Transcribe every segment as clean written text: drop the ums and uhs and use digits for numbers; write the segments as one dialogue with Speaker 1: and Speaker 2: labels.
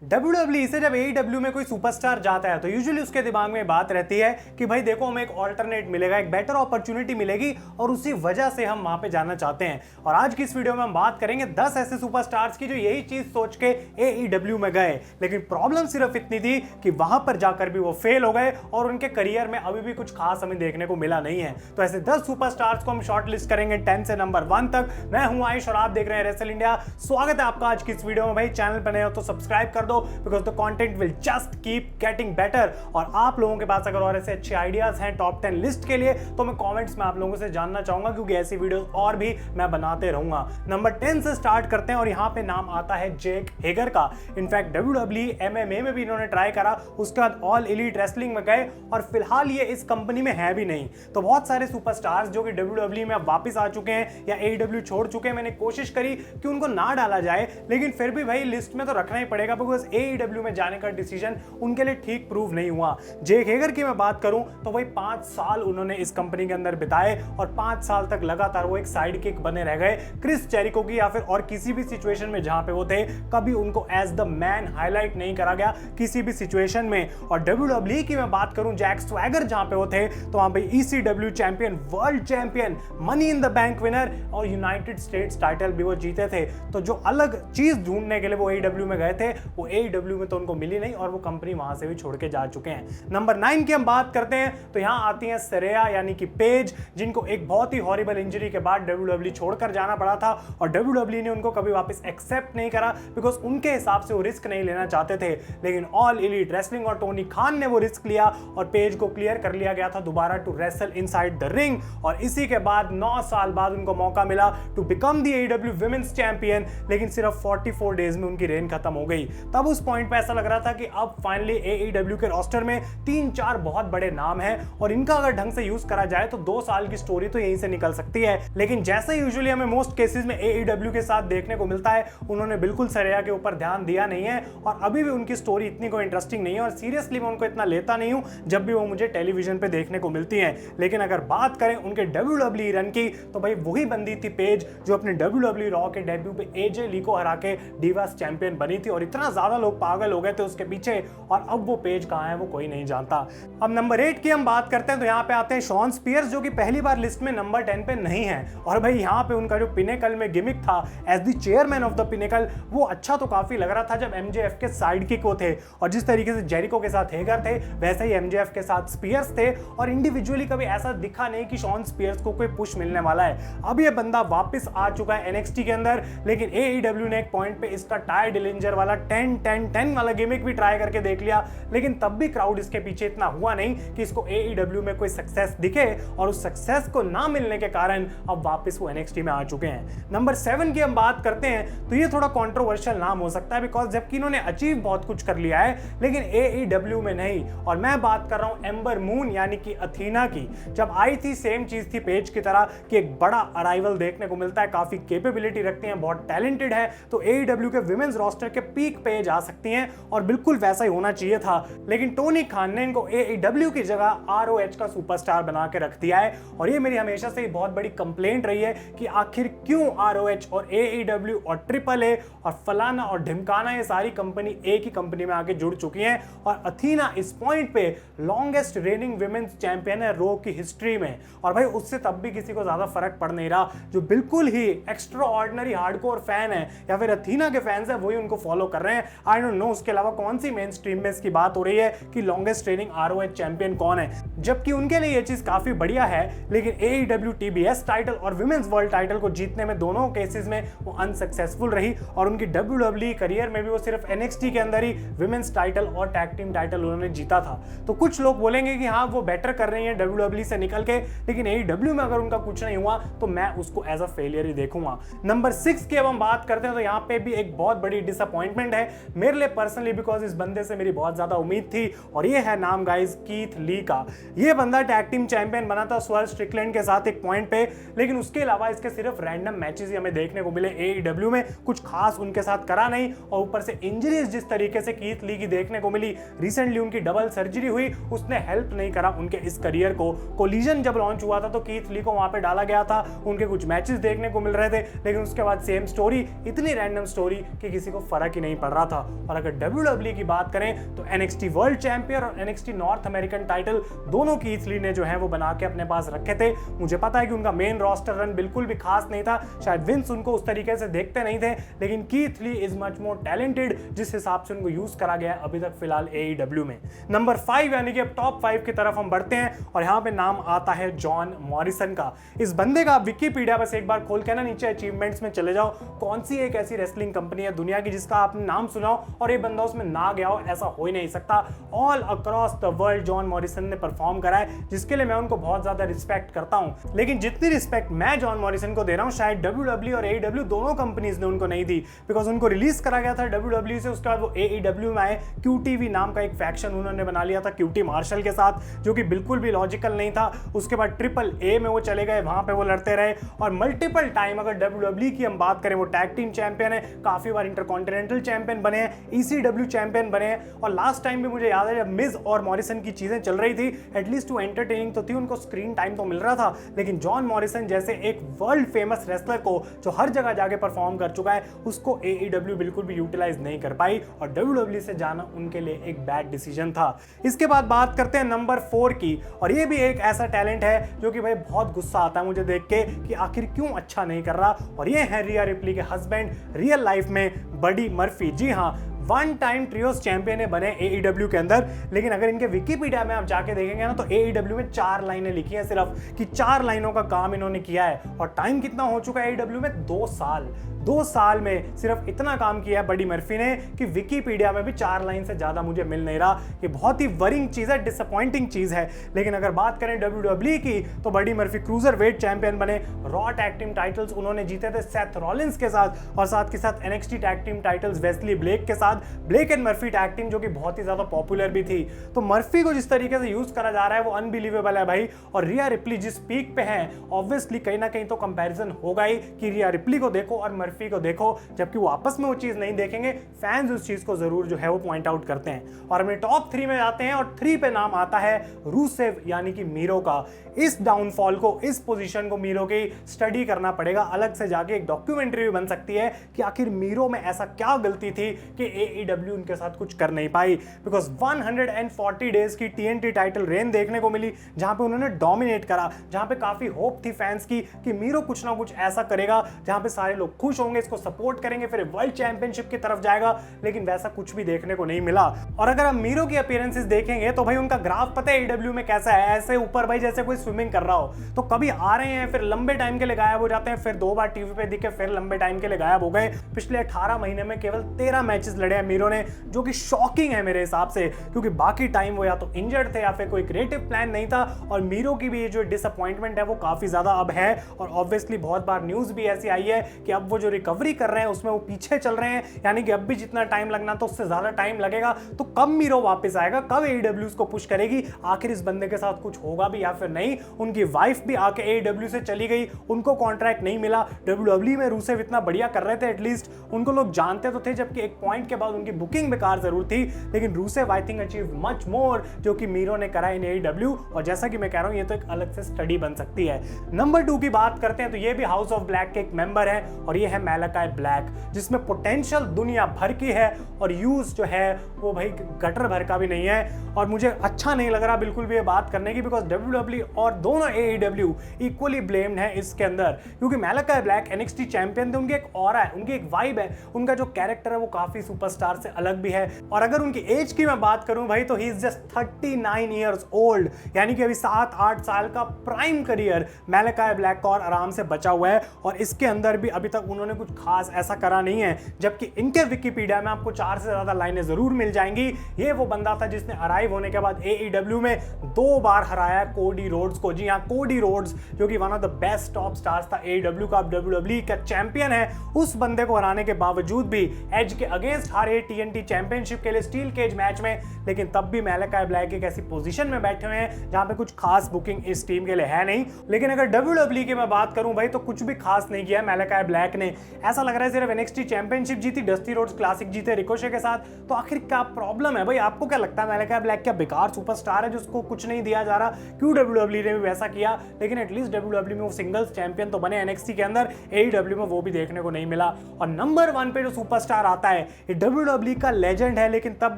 Speaker 1: WWE से जब AEW में कोई सुपरस्टार जाता है तो यूजुअली उसके दिमाग में बात रहती है कि भाई देखो हमें एक ऑल्टरनेट मिलेगा, एक बेटर अपॉर्चुनिटी मिलेगी और उसी वजह से हम वहां पे जाना चाहते हैं। और आज की इस वीडियो में हम बात करेंगे 10 ऐसे सुपरस्टार्स की जो यही चीज सोच के AEW में गए, लेकिन प्रॉब्लम सिर्फ इतनी थी कि वहां पर जाकर भी वो फेल हो गए और उनके करियर में अभी भी कुछ खास हमें देखने को मिला नहीं है। तो ऐसे 10 सुपरस्टार्स को हम शॉर्ट लिस्ट करेंगे 10 से नंबर 1 तक। मैं हूं आयुष और आप देख रहे हैं रेसल इंडिया। स्वागत है आपका आज की इस वीडियो में। भाई चैनल पर नए हो तो सब्सक्राइब कर दो because the content will just keep getting better. और आप लोगों के पास अगर और ऐसे अच्छे आइडियाज हैं टॉप 10 लिस्ट के लिए तो मैं कमेंट्स में आप लोगों से जानना चाहूंगा, क्योंकि ऐसी वीडियोस और भी मैं बनाते रहूंगा। नंबर 10 से स्टार्ट करते हैं और यहां पे नाम आता है जैक हेगर का। इनफैक्ट WWE MMA में भी इन्होंने ट्राई करा, उसके बाद ऑल एलीट रेसलिंग में गए और फिलहाल ये इस कंपनी में है भी नहीं। तो बहुत सारे सुपरस्टार्स जो कि WWE में अब वापस आ चुके हैं या AEW छोड़ चुके हैं, मैंने कोशिश करी कि उनको ना डाला जाए, लेकिन फिर भी भाई लिस्ट में तो रखना ही पड़ेगा बिकॉज AEW में जाने का डिसीजन उनके लिए ठीक प्रूव नहीं हुआ। जैक हेगर की मैं बात करूं तो भाई 5 साल उन्होंने इस कंपनी के अंदर बिताए और 5 साल तक लगातार वो एक साइड किक बने रह गए क्रिस जेरिको की या फिर और किसी भी सिचुएशन में जहां पे वो थे। कभी उनको एज द मैन हाईलाइट नहीं करा गया किसी भी सिचुएशन में। और WWE की मैं बात करूं, जैक स्वैगर जहां पे वो थे तो वहां पे ECW champion, world champion, money in the bank winner और यूनाइटेड स्टेट्स टाइटल भी वो जीते थे। तो जो अलग चीज ढूंढने के लिए वो AEW में गए थे वो AEW में तो उनको मिली नहीं और वो कंपनी वहां से भी छोड़ के जा चुके हैं। नंबर 9 की हम बात करते हैं तो यहां आती हैं सरेया यानी कि पेज, जिनको एक बहुत ही हॉरिबल इंजरी के बाद WWE छोड़कर जाना पड़ा था और WWE ने उनको कभी वापस एक्सेप्ट नहीं करा बिकॉज उनके हिसाब से वो रिस्क नहीं लेना चाहते थे। लेकिन ऑल एलीट रेसलिंग और टोनी खान ने वो रिस्क लिया और पेज को क्लियर कर लिया गया था दोबारा to wrestle inside the ring. और इसी के बाद 9 साल बाद उनको मौका मिला to become the AEW women's champion, लेकिन सिर्फ 44 डेज में उनकी रेन खत्म हो गई। तब उस पॉइंट पे ऐसा लग रहा था कि अब फाइनली AEW के रोस्टर में 3-4 बहुत बड़े नाम हैं और इनका अगर ढंग से यूज करा जाए तो 2 साल की स्टोरी तो यहीं से निकल सकती है। लेकिन जैसे यूजुअली हमें मोस्ट केसेस में AEW के साथ देखने को मिलता है, उन्होंने बिल्कुल सरेया के ऊपर ध्यान दिया नहीं है और अभी भी उनकी स्टोरी इतनी कोई इंटरेस्टिंग नहीं है और सीरियसली मैं उनको इतना लेता नहीं हूं जब भी वो मुझे टेलीविजन पे देखने को मिलती है। लेकिन अगर बात करें उनके WWE रन की तो भाई वही बंदी थी पेज जो अपने WWE रॉ के डेब्यू पे AJ ली को हरा के डिवास चैंपियन बनी थी और इतना ज्यादा लोग पागल हो गए थे उसके पीछे। और अब वो पेज कहां है वो कोई नहीं जानता। अब नंबर 8 की हम बात करते हैं तो यहां पे आते हैं शॉन स्पियर्स, जो कि पहली बार लिस्ट में नंबर 10 पे नहीं है। और भाई यहां पे उनका जो पिनेकल में गिमिक था as the chairman of the Pinnacle, वो अच्छा तो काफी लग रहा था जब MJF के साइड किक वो थे और जिस तरीके से जेरिको के साथ हेगर थे वैसे ही MJF के साथ स्पियर्स थे। और इंडिविजुअली कभी ऐसा दिखा नहीं कि शॉन स्पियर्स को कोई पुश मिलने वाला है। अब ये बंदा वापस आ चुका है NXT के अंदर, लेकिन AEW ने एक पॉइंट पे इसका टाई डिलिंजर वाला 10-10-10 वाला गिमिक भी ट्राई करके देख लिया, लेकिन तब भी क्राउड इसके पीछे इतना हुआ नहीं कि इसको AEW में कोई सक्सेस दिखे और उस सक्सेस को ना मिलने के कारण अब वापस वो NXT में आ चुके हैं। नंबर 7 की हम बात करते हैं तो ये थोड़ा कंट्रोवर्शियल नाम हो सकता है बिकॉज जबकि इन्होंने अचीव बहुत कुछ कर लिया है लेकिन AEW में नहीं। और मैं बात कर रहा हूं एम्बर मून यानी कि अथीना की। जब आई थी सेम चीज थी पेज की तरह कि एक बड़ा अराइवल देखने को मिलता है, काफी कैपेबिलिटी रखती हैं, बहुत टैलेंटेड है, तो AEW के विमेंस रोस्टर के पीक पे जा सकती हैं और बिल्कुल वैसा ही होना चाहिए था। लेकिन टोनी खान ने इनको AEW की जगह ROH का सुपरस्टार बना के रख दिया है और ये मेरी हमेशा से बहुत बड़ी कंप्लेंट रही है कि आखिर क्यों ROH और AEW और AAA और फलाना और ढिमकाना ये सारी कंपनी एक ही कंपनी में आके जुड़ चुकी हैं। और अथीना इस पॉइंट पे लॉन्गेस्ट रेनिंग विमेंस चैंपियन है रो की हिस्ट्री में और भाई उससे तब भी किसी को ज्यादा फर्क पड़ नहीं रहा। जो बिल्कुल ही एक्स्ट्रा ऑर्डिनरी हार्डकोर फैन है या फिर अथीना के फैंस है वही उनको फॉलो कर रहे हैं। आई डोंट नो उसके अलावा कौन सी मेन स्ट्रीम में इसकी बात हो रही है कि लॉन्गेस्ट रेनिंग ROH चैंपियन कौन है, जबकि उनके लिए ये चीज काफी बढ़िया है। लेकिन AEW TBS टाइटल और विमेंस वर्ल्ड टाइटल को जीतने में दोनों केसेस में वो अनसक्सेसफुल रही और उनकी WWE करियर में भी वो सिर्फ NXT के अंदर ही विमेंस टाइटल और टैग टीम टाइटल उन्होंने जीता था। तो कुछ लोग बोलेंगे कि हाँ वो बेटर कर रही है WWE से निकल के, लेकिन AEW में अगर उनका कुछ नहीं हुआ तो मैं उसको एज अ फेलियर ही देखूंगा। नंबर 6 की अब हम बात करते हैं तो यहाँ पे भी एक बहुत बड़ी डिसअपॉइंटमेंट है मेरे लिए पर्सनली बिकॉज इस बंदे से मेरी बहुत ज्यादा उम्मीद थी और ये है नाम गाइस कीथ ली का। ये बंदा टैग टीम चैंपियन बना था स्वर्ग स्ट्रिकलैंड के साथ एक पॉइंट पे, लेकिन उसके अलावा इसके सिर्फ रैंडम मैचेस ही हमें देखने को मिले AEW में, कुछ खास उनके साथ करा नहीं। और ऊपर से इंजरीज जिस तरीके से कीथ ली की देखने को मिली, रिसेंटली उनकी डबल सर्जरी हुई, उसने हेल्प नहीं करा उनके इस करियर को। कोलिजन जब लॉन्च हुआ था तो कीथ ली को वहां पे डाला गया था, उनके कुछ मैचेस देखने को मिल रहे थे, लेकिन उसके बाद सेम स्टोरी, इतनी रैंडम स्टोरी कि किसी को फर्क ही नहीं पड़ रहा था। था। और अगर WWE की बात करें तो NXT वर्ल्ड चैंपियन और NXT नॉर्थ अमेरिकन टाइटल दोनों कीथ ली ने जो है वो बना के अपने पास रखे थे। मुझे पता है कि उनका मेन रोस्टर रन बिल्कुल भी खास नहीं था, शायद विंस उनको उस तरीके से देखते नहीं थे, लेकिन Keith Lee is much more talented जिस हिसाब से उनको यूज करा गया है अभी तक फिलहाल AEW में। नंबर 5 यानी कि अब टॉप 5 की तरफ हम बढ़ते हैं और यहाँ पे नाम आता है जॉन मॉरिसन का। इस बंदे का विकिपीडिया बस एक बार खोल के ना नीचे अचीवमेंट्स में चले जाओ, कौन सी एक ऐसी रेसलिंग कंपनी है दुनिया की जिसका आपने नाम सुना हो और ये बंदा उसमें ना गया हो, ऐसा हो ही नहीं सकता। All across the world John Morrison ने परफॉर्म करा है, जिसके लिए मैं उनको बहुत ज्यादा रिस्पेक्ट करता हूं। लेकिन जितनी रिस्पेक्ट मैं जॉन मॉरिसन को दे रहा हूं शायद WWE और AEW दोनों कंपनीज ने उनको नहीं दी, बिकॉज उनको रिलीज करा गया था WWE से, उसके बाद वो AEW में आए, QTV नाम का एक फैक्शन उन्होंने बना लिया था QT मार्शल के साथ, जो कि बिल्कुल भी लॉजिकल नहीं था। उसके बाद AAA में वो चले गए, वहां पे वो लड़ते रहे और मल्टीपल टाइम अगर WWE की हम बात करें वो टैग टीम चैंपियन है, काफी बार इंटरकॉन्टिनेंटल चैंपियन बने हैं, ECW चैंपियन बने हैं। और लास्ट टाइम भी मुझे याद है जब मिज और मॉरिसन की चीजें चल रही थी, एटलीस्ट टू एंटरटेनिंग तो थी, उनको स्क्रीन टाइम तो मिल रहा था, लेकिन जॉन मॉरिसन जैसे एक वर्ल्ड फेमस रेसलर को जो हर जगह जाके परफॉर्म कर चुका है उसको AEW बिल्कुल भी यूटिलाइज नहीं कर पाई और WWE से जाना उनके लिए एक बैड डिसीजन था। इसके बाद बात करते हैं नंबर 4 की, और ये भी एक ऐसा टैलेंट है जो कि भाई बहुत गुस्सा आता है मुझे देख के कि आखिर क्यों अच्छा नहीं कर रहा, और ये है रिया रिप्ली के हस्बैंड रियल लाइफ में बडी मर्फी। जी हाँ, वन टाइम ट्रियोस चैंपियन है बने AEW के अंदर, लेकिन अगर इनके विकिपीडिया में आप जाके देखेंगे ना तो AEW में 4 लाइनें लिखी हैं सिर्फ, कि 4 लाइनों का काम इन्होंने किया है। और टाइम कितना हो चुका है AEW में? 2 साल। 2 साल में सिर्फ इतना काम किया है बडी मर्फी ने कि विकिपीडिया में भी 4 लाइन से ज्यादा मुझे मिल नहीं रहा। ये बहुत ही वरिंग चीज है, डिसअपॉइंटिंग चीज है। लेकिन अगर बात करें WWE की तो Buddy Murphy cruiserweight champion बने, रॉ टैग टीम टाइटल्स उन्होंने जीते थे सेथ रॉलिंस के साथ, और साथ के साथ NXT tag team titles Wesley Blake के साथ, Blake and Murphy tag team जो कि बहुत ही ज्यादा पॉपुलर भी थी। तो मर्फी को जिस तरीके से यूज करा जा रहा है वो अनबिलीवेबल है भाई। और रिया रिप्ली जिस पीक पे है, ऑब्वियसली कहीं ना कहीं तो कंपैरिजन होगा ही कि रिया रिप्ली को देखो और मर्फी को देखो, जबकि वो आपस में वो चीज नहीं देखेंगे, फैंस उस चीज को जरूर जो है वो पॉइंट आउट करते हैं। और अपने टॉप 3 में जाते हैं और 3 पे नाम आता है रूसेव यानी कि मीरो का। इस डाउनफॉल को, इस पोजीशन को मीरो की स्टडी करना पड़ेगा, अलग से जाके एक डॉक्यूमेंट्री भी बन सकती है कि आखिर मीरो में ऐसा क्या गलती थी कि AEW उनके साथ कुछ कर नहीं पाई। बिकॉज 140 डेज की TNT टाइटल रेन देखने को मिली जहां पे उन्होंने डोमिनेट करा, जहां पे काफी होप थी फैंस की कि मीरो कुछ ना कुछ ऐसा करेगा जहां पे सारे लोग खुश होंगे, इसको सपोर्ट करेंगे, फिर वर्ल्ड चैंपियनशिप की तरफ जाएगा, लेकिन वैसा कुछ भी देखने को नहीं मिला। और अगर हम मीरो की अपीयरेंसेस देखेंगे तो भाई उनका ग्राफ पता है AEW में कैसा है, ऐसे ऊपर भाई जैसे कोई स्विमिंग कर रहा हो। तो कभी आ रहे हैं, फिर लंबे टाइम के लिए गायब हो जाते हैं, फिर 2 बार टीवी पे दिखे, फिर लंबे टाइम के लिए गायब हो गए। पिछले 18 महीने में केवल 13 मैचेस लड़े हैं मीरो ने, जो कि शॉकिंग है मेरे हिसाब से, क्योंकि बाकी टाइम वो या तो इंजर्ड थे या फिर कोई क्रिएटिव प्लान नहीं था। और मीरो की भी ये जो डिसअपॉइंटमेंट है वो काफी ज्यादा अब है, और ऑब्वियसली बहुत बार न्यूज भी ऐसी आई है कि अब वो जो रिकवरी कर रहे हैं उसमें वो पीछे चल रहे हैं, यानी कि अब भी जितना टाइम लगना तो उससे ज्यादा टाइम लगेगा। तो कब मीरो वापस आएगा, कब AEW उसको पुश करेगी, आखिर इस बंदे के साथ कुछ होगा भी या फिर नहीं। उनकी वाइफ भी आके AEW से चली गई, उनको कॉन्ट्रैक्ट नहीं मिला। WWE में रूसेव इतना बढ़िया कर रहे थे, एटलीस्ट उनको लोग जानते तो थे, जबकि एक पॉइंट के बाद उनकी बुकिंग बेकार जरूर थी, लेकिन Rusev I think achieve much more जो कि मीरो ने करा इन AEW। और जैसा कि मैं कह रहा हूं ये तो एक अलग से स्टडी बन सकती है। नंबर 2 की बात करते हैं तो ये भी हाउस ऑफ ब्लैक के एक मेंबर है, और ये है मैलाकाई ब्लैक, जिसमें पोटेंशियल दुनिया भर की है और यूज जो है वो भाई गटर भर का भी नहीं है। और मुझे अच्छा नहीं लग रहा बिल्कुल भी ये बात करने की, बिकॉज WWE और दोनों AEW इक्वली ब्लेम्ड है इसके अंदर, क्योंकि मैलाकाई ब्लैक NXT चैंपियन थे, उनकी एक ऑरा है, उनकी एक वाइब है, उनका जो कैरेक्टर है वो काफी सुपरस्टार से अलग भी है। और अगर उनकी एज की मैं बात करूं भाई तो he is just 39 years old, यानी कि अभी 7-8 साल का प्राइम करियर मैलाकाई ब्लैक का और आराम से बचा हुआ है। और इसके अंदर भी अभी तक उन्होंने कुछ खास ऐसा करा नहीं है, जबकि इनके विकिपीडिया में आपको 4 से ज्यादा लाइनें जरूर मिल जाएंगी। ये वो बंदा था जिसने अराइव होने के बाद AEW में 2 बार हराया कोडी रोड्स को। जी हाँ, कोडी रोड्स जो कि one of the best top stars था AEW का, WWE का चैंपियन है, उस बंदे को हराने के बावजूद भी एज के अगेंस्ट हारे TNT चैंपियनशिप के लिए स्टील केज मैच में। लेकिन तब भी मैलाकाई ब्लैक एक ऐसी पोजीशन में बैठे हुए हैं जहां पे कुछ खास बुकिंग इस टीम के लिए है नहीं। लेकिन अगर WWE की मैं बात करूं भाई तो कुछ भी खास नहीं किया मैलाकाई ब्लैक ने। ऐसा लग रहा है सिर्फ NXT चैंपियनशिप जीती, डस्टी रोड्स क्लासिक जीते रिकोशे के साथ। तो आखिर क्या प्रॉब्लम है भाई, आपको क्या लगता है मैलाकाई ब्लैक क्या बेकार सुपरस्टार है जिसको कुछ नहीं दिया जा रहा? क्यों WWE ने भी वैसा किया? लेकिन एटलीस्ट WWE में वो सिंगल्स चैंपियन तो बने NXT के अंदर, AEW में वो भी देखने को नहीं मिला। और नंबर 1 पे जो सुपरस्टार आता है, इट WWE का लेजेंड है, लेकिन तब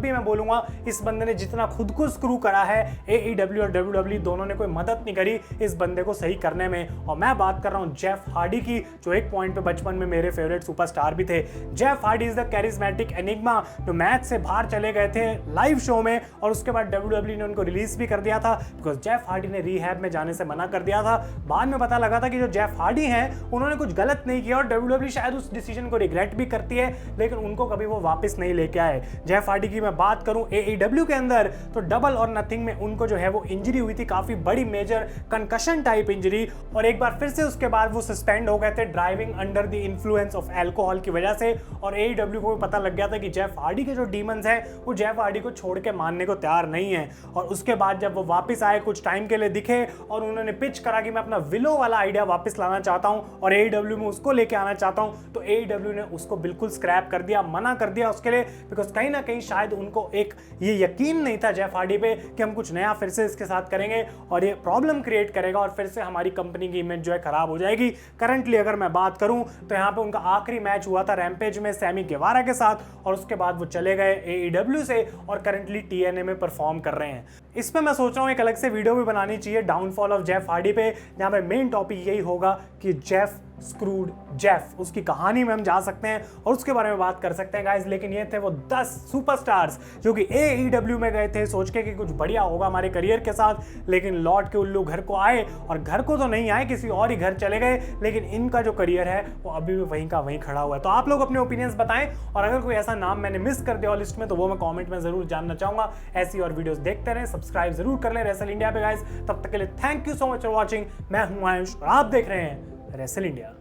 Speaker 1: भी मैं बोलूंगा इस बंदे ने जितना खुद को स्क्रू करा है, AEW और WWE दोनों ने कोई मदद नहीं करी इस बंदे को सही करने में। और मैं बात कर रहा हूं जेफ हार्डी की, जो एक पॉइंट पे बचपन में मेरे फेवरेट सुपरस्टार भी थे। Jeff Hardy is the charismatic enigma जो मैच से बाहर चले गए थे लाइव शो में, और उसके बाद WWE ने उनको रिलीज भी कर दिया था बिकॉज जेफ हार्डी ने रिहैब में जाने से मना कर दिया था। बाद में पता लगा था कि जो जेफ हार्डी हैं उन्होंने कुछ गलत नहीं किया और WWE शायद उस डिसीजन को रिग्रेट भी करती है, लेकिन उनको कभी वो वापस नहीं लेके आए। जेफ हार्डी की मैं बात करूं AEW के अंदर तो डबल और नथिंग में उनको जो है वो इंजरी हुई थी, काफी बड़ी मेजर कंकशन टाइप इंजरी, और एक बार फिर से उसके बाद वो सस्पेंड हो गए थे driving under the influence of alcohol की वजह से। और AEW को भी पता लग गया था कि जेफ हार्डी के जो डीमंस हैं वो जेफ हार्डी को छोड़ के मानने को तैयार नहीं है। और उसके बाद जब वो वापस आए, कुछ टाइम के लिए दिखे और उन्होंने पिच करा कि मैं अपना विलो वाला आइडिया वापस लाना चाहता हूं और AEW में उसको लेके आना चाहता हूं, तो AEW ने उसको बिल्कुल स्क्रैप कर दिया, मना कर दिया उसके लिए, बिकॉज कहीं ना कहीं शायद उनको एक ये यकीन नहीं था जेफ हार्डी पे कि हम कुछ नया फिर से इसके साथ करेंगे और ये प्रॉब्लम क्रिएट करेगा और फिर से हमारी कंपनी की इमेज जो है खराब हो जाएगी। करंटली अगर मैं बात करूं तो यहाँ पे उनका आखिरी मैच हुआ था रैम्पेज में सैमी गेवारा के साथ, और उसके बाद वो चले गए AEW से और करंटली TNA में परफॉर्म कर रहे हैं। इस पे मैं सोच रहा हूँ एक अलग से वीडियो भी बनानी चाहिए डाउनफॉल ऑफ जेफ हार्डी पे, जहाँ पे मेन टॉपिक यही होगा कि जेफ स्क्रूड जेफ, उसकी कहानी में हम जा सकते हैं और उसके बारे में बात कर सकते हैं गाइस। लेकिन ये थे वो 10 सुपरस्टार्स जो कि AEW में गए थे सोच के कि कुछ बढ़िया होगा हमारे करियर के साथ, लेकिन लौट के उल्लू घर को आए, और घर को तो नहीं आए, किसी और ही घर चले गए, लेकिन इनका जो करियर है वो अभी भी वहीं का वहीं खड़ा हुआ है। तो आप लोग अपने ओपिनियंस बताएं, और अगर कोई ऐसा नाम मैंने मिस कर दिया लिस्ट में तो वो मैं कॉमेंट में जरूर जानना चाहूंगा। ऐसी और वीडियोस देखते रहें, सब्सक्राइब जरूर कर लें रेसल इंडिया पे गाइस। तब तक के लिए thank you so much for watching. मैं हूं आयुष और आप देख रहे हैं रेसल इंडिया।